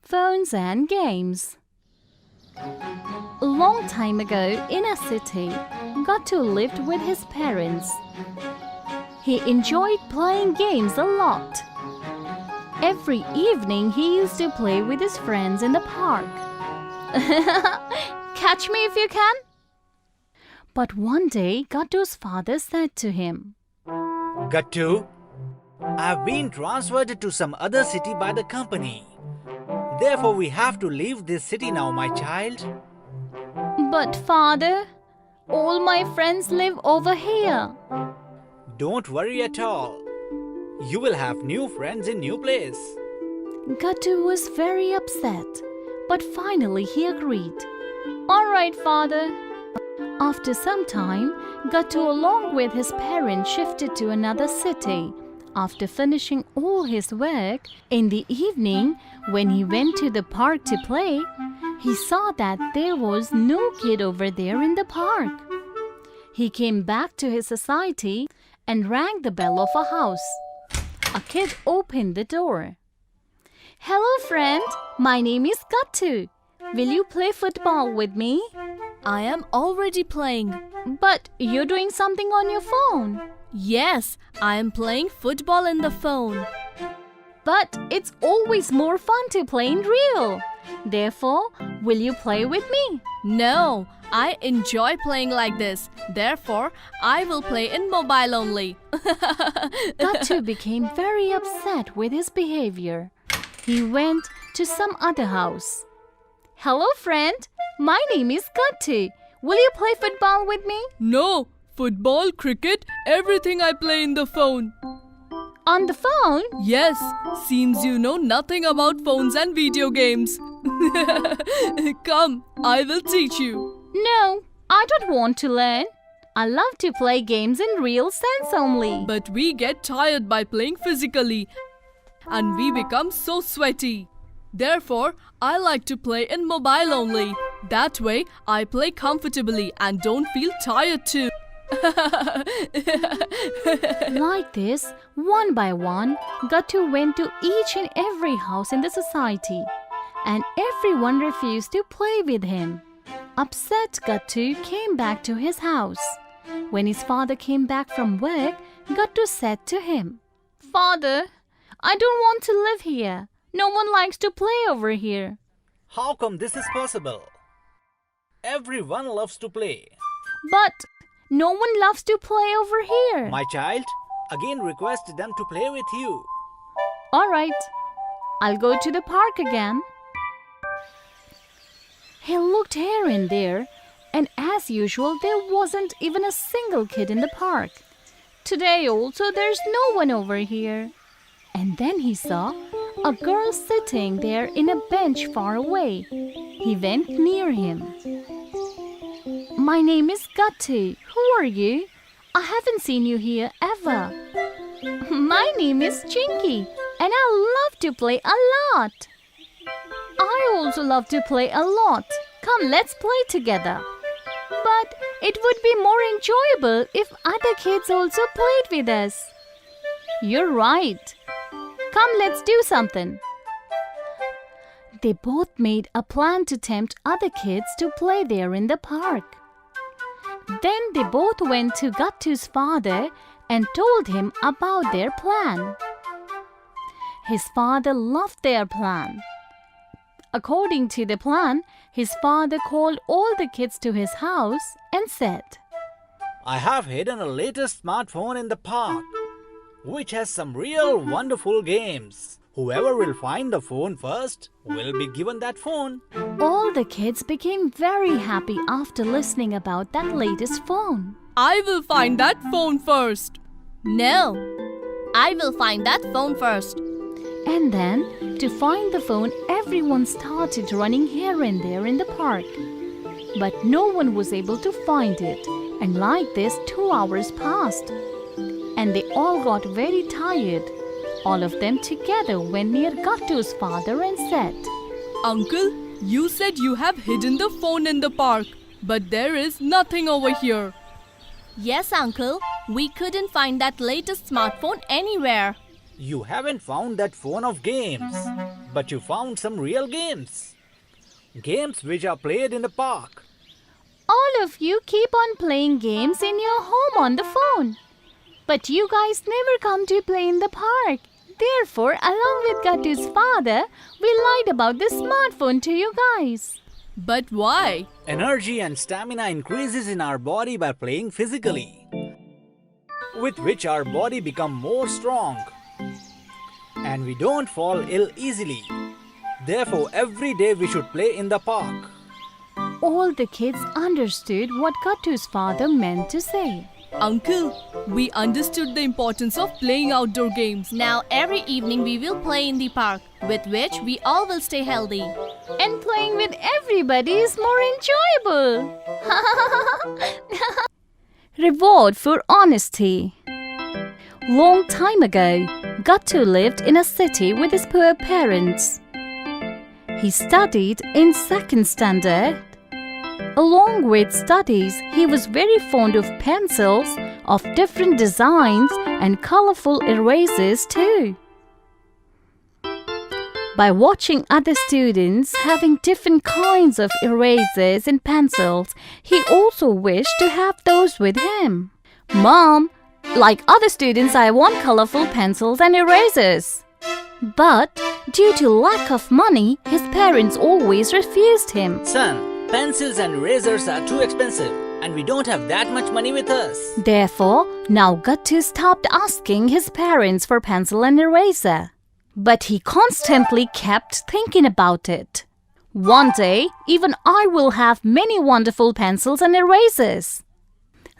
phones and games. A long time ago in a city, Gattu lived with his parents. He enjoyed playing games a lot. Every evening he used to play with his friends in the park. Catch me if you can. But one day Gattu's father said to him, Gattu, I've been transferred to some other city by the company. Therefore, we have to leave this city now, my child. But father, all my friends live over here. Don't worry at all. You will have new friends in new place. Gattu was very upset, but finally he agreed. All right, father. After some time, Gattu along with his parents shifted to another city. After finishing all his work, in the evening, when he went to the park to play, he saw that there was no kid over there in the park. He came back to his society and rang the bell of a house. A kid opened the door. Hello, friend. My name is Gattu. Will you play football with me? I am already playing. But you're doing something on your phone. Yes, I am playing football in the phone. But it's always more fun to play in real. Therefore, will you play with me? No, I enjoy playing like this. Therefore, I will play in mobile only. Gattu became very upset with his behavior. He went to some other house. Hello, friend. My name is Gattu. Will you play football with me? No, football, cricket, everything I play in the phone. On the phone? Yes, seems you know nothing about phones and video games. Come, I will teach you. No, I don't want to learn. I love to play games in real sense only. But we get tired by playing physically and we become so sweaty. Therefore, I like to play in mobile only. That way, I play comfortably and don't feel tired too. Like this, one by one, Gattu went to each and every house in the society, and everyone refused to play with him. Upset, Gattu came back to his house. When his father came back from work, Gattu said to him, Father, I don't want to live here. No one likes to play over here. How come this is possible? Everyone loves to play. But no one loves to play over here. My child, again request them to play with you. All right, I'll go to the park again. He looked here and there, and as usual, there wasn't even a single kid in the park. Today also, there's no one over here. And then he saw a girl sitting there in a bench far away. He went near him. My name is Gattu. Who are you? I haven't seen you here ever. My name is Chinky and I love to play a lot. I also love to play a lot. Come, let's play together. But it would be more enjoyable if other kids also played with us. You're right. Come, let's do something. They both made a plan to tempt other kids to play there in the park. Then they both went to Gattu's father and told him about their plan. His father loved their plan. According to the plan, his father called all the kids to his house and said, I have hidden a latest smartphone in the park, which has some real wonderful games. Whoever will find the phone first will be given that phone. All the kids became very happy after listening about that latest phone. I will find that phone first. No, I will find that phone first. And then, to find the phone, everyone started running here and there in the park. But no one was able to find it. And like this, 2 hours passed. And they all got very tired. All of them together went near Gattu's father and said, Uncle, you said you have hidden the phone in the park, but there is nothing over here. Yes, Uncle. We couldn't find that latest smartphone anywhere. You haven't found that phone of games, but you found some real games. Games which are played in the park. All of you keep on playing games in your home on the phone. But you guys never come to play in the park. Therefore, along with Gattu's father, we lied about the smartphone to you guys. But why? Energy and stamina increases in our body by playing physically, with which our body become more strong and we don't fall ill easily. Therefore, every day we should play in the park. All the kids understood what Gattu's father meant to say. Uncle, we understood the importance of playing outdoor games. Now every evening we will play in the park, with which we all will stay healthy. And playing with everybody is more enjoyable. Reward for honesty. Long time ago, Gattu lived in a city with his poor parents. He studied in second standard. Along with studies, he was very fond of pencils of different designs and colorful erasers too. By watching other students having different kinds of erasers and pencils, he also wished to have those with him. Mom, like other students, I want colorful pencils and erasers. But due to lack of money, his parents always refused him. Son, pencils and erasers are too expensive and we don't have that much money with us. Therefore, now Gattu stopped asking his parents for pencil and eraser. But he constantly kept thinking about it. One day, even I will have many wonderful pencils and erasers.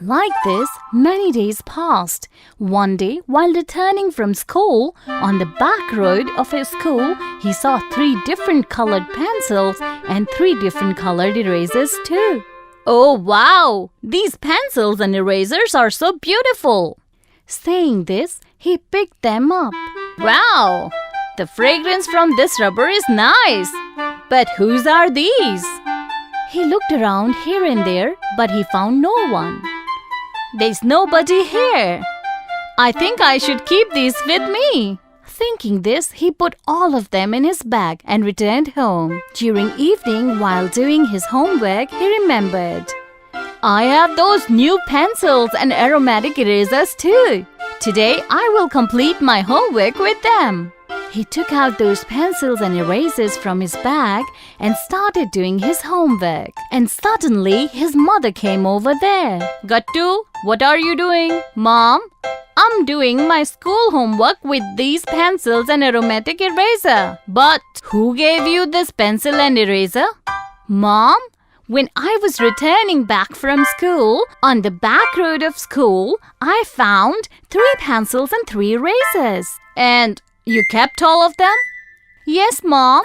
Like this, many days passed. One day, while returning from school, on the back road of his school, he saw 3 different colored pencils and 3 different colored erasers too. Oh wow! These pencils and erasers are so beautiful! Saying this, he picked them up. Wow! The fragrance from this rubber is nice. But whose are these? He looked around here and there, but he found no one. There's nobody here. I think I should keep these with me. Thinking this, he put all of them in his bag and returned home. During evening, while doing his homework, he remembered. I have those new pencils and aromatic erasers too. Today, I will complete my homework with them. He took out those pencils and erasers from his bag and started doing his homework. And suddenly, his mother came over there. Gattu, what are you doing? Mom, I'm doing my school homework with these pencils and aromatic eraser. But who gave you this pencil and eraser? Mom, when I was returning back from school, on the back road of school, I found 3 pencils and 3 erasers. And you kept all of them? Yes, Mom.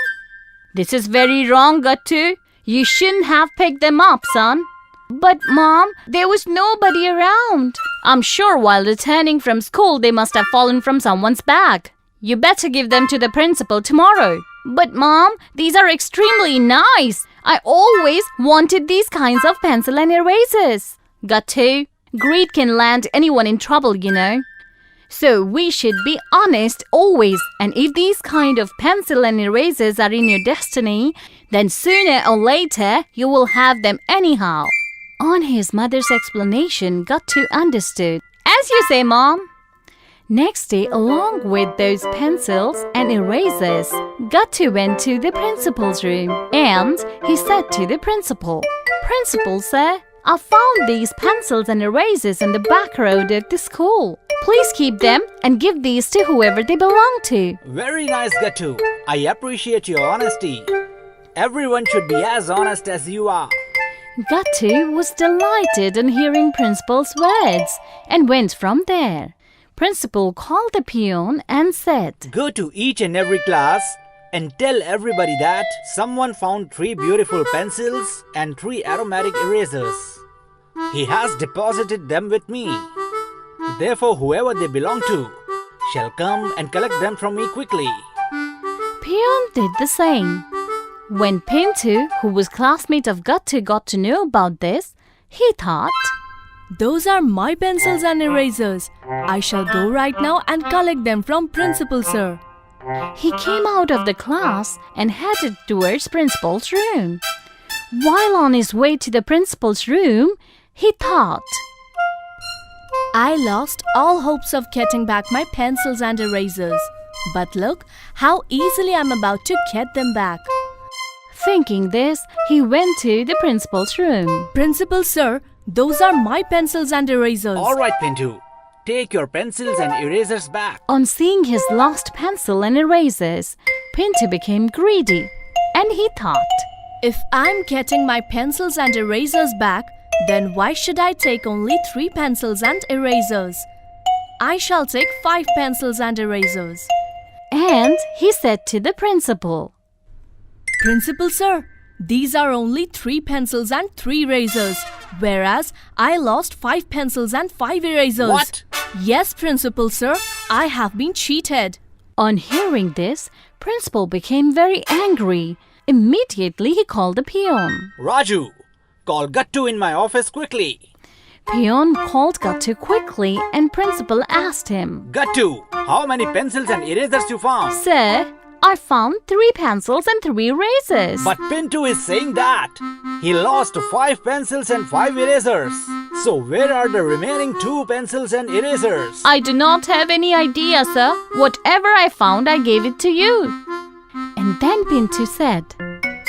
This is very wrong, Gattu. You shouldn't have picked them up, son. But, Mom, there was nobody around. I'm sure while returning from school, they must have fallen from someone's bag. You better give them to the principal tomorrow. But, Mom, these are extremely nice. I always wanted these kinds of pencil and erasers. Gattu, greed can land anyone in trouble, you know. So we should be honest always, and if these kind of pencil and erasers are in your destiny, then sooner or later you will have them anyhow. On his mother's explanation, Gattu understood. As you say, Mom. Next day, along with those pencils and erasers, Gattu went to the principal's room and he said to the principal, Principal, sir, I found these pencils and erasers in the back road of the school. Please keep them and give these to whoever they belong to. Very nice, Gattu. I appreciate your honesty. Everyone should be as honest as you are. Gattu was delighted on hearing Principal's words and went from there. Principal called the peon and said, Go to each and every class and tell everybody that someone found 3 beautiful pencils and 3 aromatic erasers. He has deposited them with me. Therefore, whoever they belong to shall come and collect them from me quickly. Peon did the same. When Pintu, who was classmate of Gattu, got to know about this, he thought, Those are my pencils and erasers. I shall go right now and collect them from Principal Sir. He came out of the class and headed towards principal's room. While on his way to the principal's room, he thought, I lost all hopes of getting back my pencils and erasers. But look how easily I'm about to get them back. Thinking this, he went to the principal's room. Principal sir, those are my pencils and erasers. All right, Pintu. Take your pencils and erasers back. On seeing his lost pencil and erasers, Pintu became greedy and he thought, If I'm getting my pencils and erasers back, then why should I take only 3 pencils and erasers? I shall take 5 pencils and erasers. And he said to the principal, Principal sir, these are only 3 pencils and 3 erasers, whereas I lost 5 pencils and 5 erasers. What? Yes, Principal sir, I have been cheated. On hearing this, principal became very angry. Immediately he called the peon. Raju, call Gattu in my office quickly. Peon called Gattu quickly and principal asked him, Gattu, how many pencils and erasers you found? Sir, I found 3 pencils and 3 erasers. But Pintu is saying that he lost 5 pencils and 5 erasers. So where are the remaining 2 pencils and erasers? I do not have any idea, sir. Whatever I found, I gave it to you. And then Pintu said,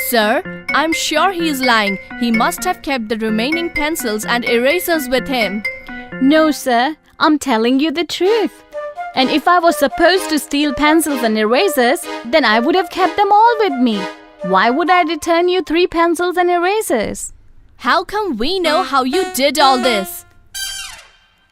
Sir, I'm sure he is lying. He must have kept the remaining pencils and erasers with him. No, sir, I'm telling you the truth. And if I was supposed to steal pencils and erasers, then I would have kept them all with me. Why would I return you 3 pencils and erasers? How come we know how you did all this?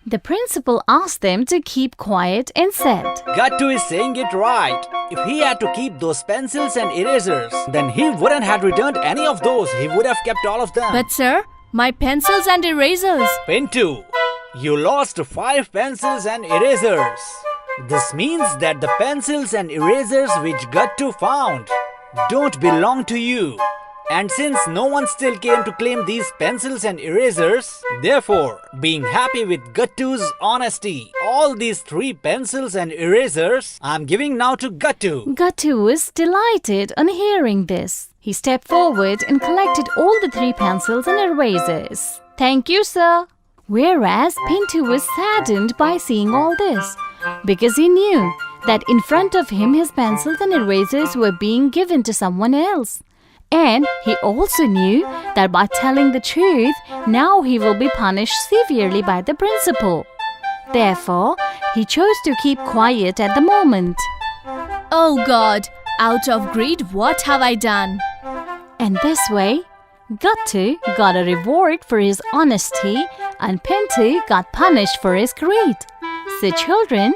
The principal asked them to keep quiet and said, Gattu is saying it right. If he had to keep those pencils and erasers, then he wouldn't have returned any of those. He would have kept all of them. But sir, my pencils and erasers. Pintu, you lost 5 pencils and erasers. This means that the pencils and erasers which Gattu found don't belong to you. And since no one still came to claim these pencils and erasers, therefore, being happy with Gattu's honesty, all these 3 pencils and erasers I'm giving now to Gattu. Gattu was delighted on hearing this. He stepped forward and collected all the 3 pencils and erasers. Thank you, sir. Whereas Pintu was saddened by seeing all this, because he knew that in front of him his pencils and erasers were being given to someone else. And he also knew that by telling the truth, now he will be punished severely by the principal. Therefore, he chose to keep quiet at the moment. Oh God, out of greed, what have I done? And this way, Gattu got a reward for his honesty and Pintu got punished for his greed. So children,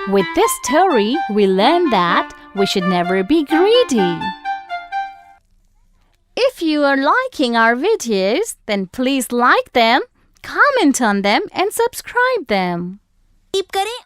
with this story, we learned that we should never be greedy. If you are liking our videos, then please like them, comment on them and subscribe them. Keep करें